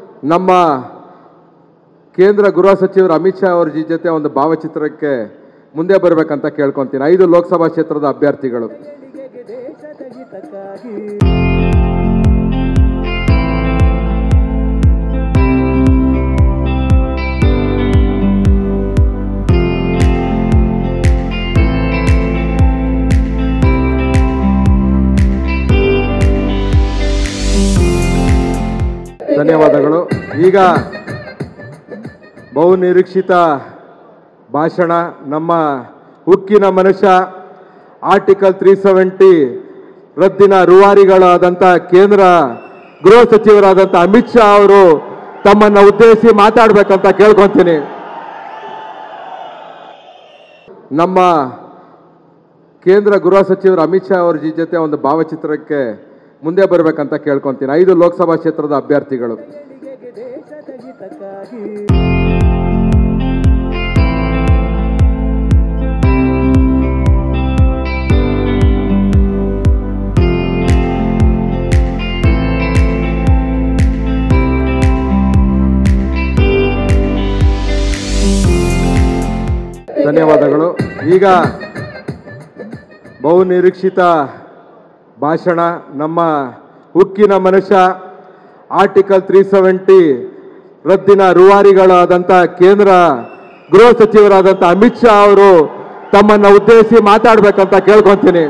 ನಮ್ಮ ಕೇಂದ್ರ ಗೃಹ ಸಚಿವರು ಅಮಿತ್ ಶಾ ಅವರ ಜೊತೆ ಒಂದು ಭಾವಚಿತ್ರಕ್ಕೆ ಮುಂದೆ ಬರಬೇಕಂತ ಕೇಳ್ಕೊಂತೀನಿ 5 ಲೋಕಸಭಾ ಕ್ಷೇತ್ರದ ಅಭ್ಯರ್ಥಿಗಳು. ಧನ್ಯವಾದಗಳು. ಈಗ ಬಹುನಿರೀಕ್ಷಿತ ಭಾಷಣ ನಮ್ಮ ಉಕ್ಕಿನ ಮನುಷ್ಯ ಆರ್ಟಿಕಲ್ 370 ರದ್ದಿನ ರೂವಾರಿಗಳಾದಂಥ ಕೇಂದ್ರ ಗೃಹ ಸಚಿವರಾದಂಥ ಅಮಿತ್ ಶಾ ಅವರು ತಮ್ಮನ್ನು ಉದ್ದೇಶಿಸಿ ಮಾತಾಡಬೇಕಂತ ಕೇಳ್ಕೊಂತೀನಿ. ನಮ್ಮ ಕೇಂದ್ರ ಗೃಹ ಸಚಿವರು ಅಮಿತ್ ಶಾ ಅವರ ಜೊತೆ ಒಂದು ಭಾವಚಿತ್ರಕ್ಕೆ ಮುಂದೆ ಬರಬೇಕಂತ ಕೇಳ್ಕೊಂತೀನಿ 5 ಲೋಕಸಭಾ ಕ್ಷೇತ್ರದ ಅಭ್ಯರ್ಥಿಗಳು. ಧನ್ಯವಾದಗಳು. ಈಗ ಬಹುನಿರೀಕ್ಷಿತ ಭಾಷಣ ನಮ್ಮ ಉಕ್ಕಿನ ಮನುಷ್ಯ ಆರ್ಟಿಕಲ್ 370 ರದ್ದಿನ ರೂವಾರಿಗಳಾದಂಥ ಕೇಂದ್ರ ಗೃಹ ಸಚಿವರಾದಂಥ ಅಮಿತ್ ಶಾ ಅವರು ತಮ್ಮನ್ನು ಉದ್ದೇಶಿಸಿ ಮಾತಾಡಬೇಕಂತ ಕೇಳ್ಕೊಂತೀನಿ.